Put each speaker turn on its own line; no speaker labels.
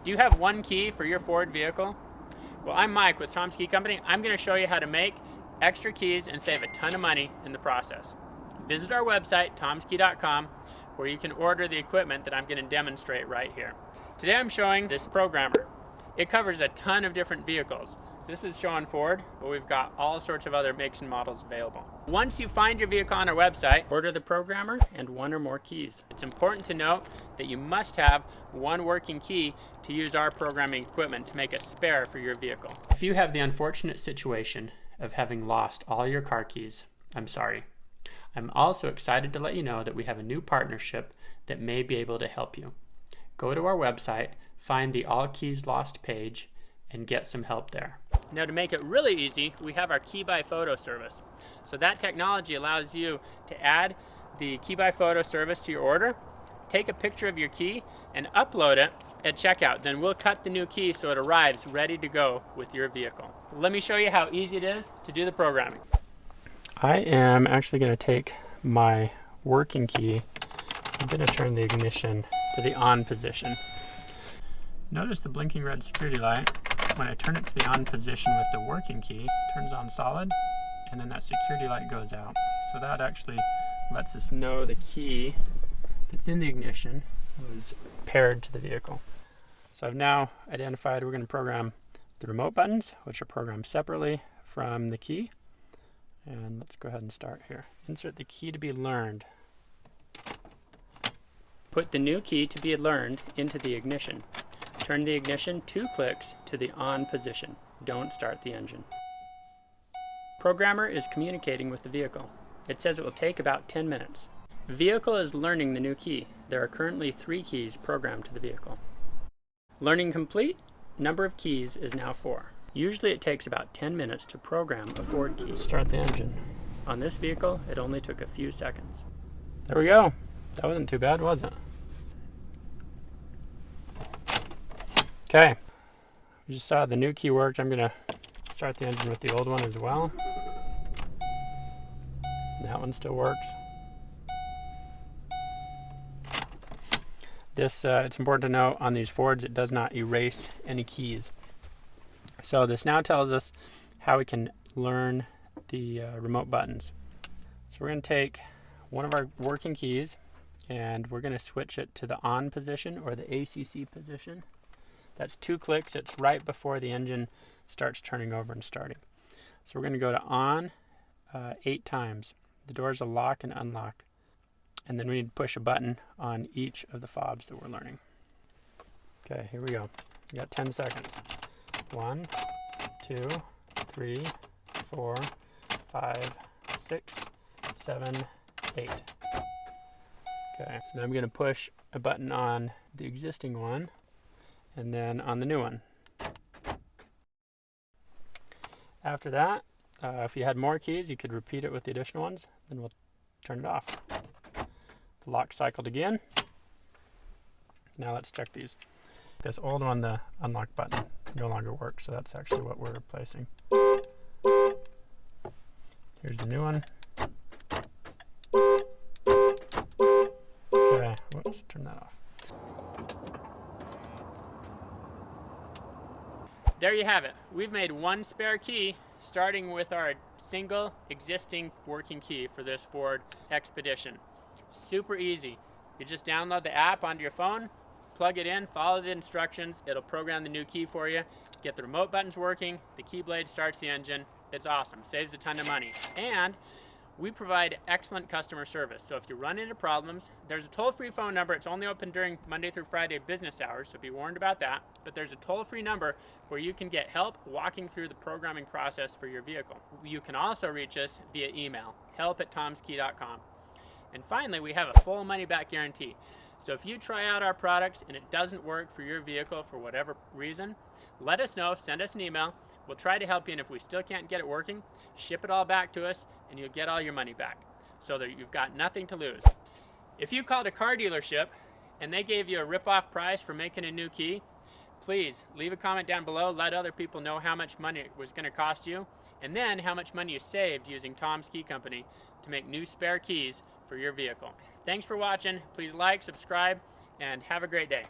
Do you have one key for your Ford vehicle? Well, I'm Mike with Tom's Key Company. I'm going to show you how to make extra keys and save a ton of money in the process. Visit our website, tomskey.com, where you can order the equipment that I'm going to demonstrate right here. Today I'm showing this programmer. It covers a ton of different vehicles. This is showing Ford, but we've got all sorts of other makes and models available. Once you find your vehicle on our website, order the programmer and one or more keys. It's important to note that you must have one working key to use our programming equipment to make a spare for your vehicle. If you have the unfortunate situation of having lost all your car keys, I'm sorry. I'm also excited to let you know that we have a new partnership that may be able to help you. Go to our website, find the All Keys Lost page, and get some help there. Now, to make it really easy, we have our Key by Photo service. So that technology allows you to add the Key by Photo service to your order, take a picture of your key, and upload it at checkout. Then we'll cut the new key so it arrives ready to go with your vehicle. Let me show you how easy it is to do the programming. I am actually going to take my working key. I'm going to turn the ignition to the on position. Notice the blinking red security light. When I turn it to the on position with the working key, it turns on solid, and then that security light goes out. So that actually lets us know the key that's in the ignition was paired to the vehicle. So I've now identified we're going to program the remote buttons, which are programmed separately from the key. And let's go ahead and start here. Insert the key to be learned. Put the new key to be learned into the ignition. Turn the ignition 2 clicks to the on position. Don't start the engine. Programmer is communicating with the vehicle. It says it will take about 10 minutes. Vehicle is learning the new key. There are currently 3 keys programmed to the vehicle. Learning complete. Number of keys is now 4. Usually it takes about 10 minutes to program a Ford key. Start the engine. On this vehicle, it only took a few seconds. There we go. That wasn't too bad, was it? Okay, we just saw the new key worked. I'm going to start the engine with the old one as well. That one still works. This, it's important to note on these Fords, it does not erase any keys. So this now tells us how we can learn the remote buttons. So we're going to take one of our working keys and we're going to switch it to the on position or the ACC position. That's 2 clicks. It's right before the engine starts turning over and starting. So we're going to go to on 8 times. The doors will lock and unlock. And then we need to push a button on each of the fobs that we're learning. Okay, here we go. We got 10 seconds. 1, 2, 3, 4, 5, 6, 7, 8. Okay, so now I'm going to push a button on the existing one and then on the new one. After that, if you had more keys, you could repeat it with the additional ones, then we'll turn it off. The lock cycled again. Now let's check these. This old one, the unlock button, no longer works, so that's actually what we're replacing. Here's the new one. Okay, whoops, turn that off. There you have it. We've made one spare key, starting with our single existing working key for this Ford Expedition. Super easy. You just download the app onto your phone, plug it in, follow the instructions. It'll program the new key for you, get the remote buttons working, the key blade starts the engine. It's awesome, saves a ton of money. And we provide excellent customer service. So if you run into problems, there's a toll-free phone number. It's only open during Monday through Friday business hours, so be warned about that. But there's a toll-free number where you can get help walking through the programming process for your vehicle. You can also reach us via email, help@tomskey.com. And finally, we have a full money-back guarantee. So if you try out our products and it doesn't work for your vehicle for whatever reason, let us know, send us an email. We'll try to help you, and if we still can't get it working, ship it all back to us and you'll get all your money back so that you've got nothing to lose. If you called a car dealership and they gave you a rip-off price for making a new key, please leave a comment down below, let other people know how much money it was going to cost you, and then how much money you saved using Tom's Key Company to make new spare keys for your vehicle. Thanks for watching. Please like, subscribe, and have a great day.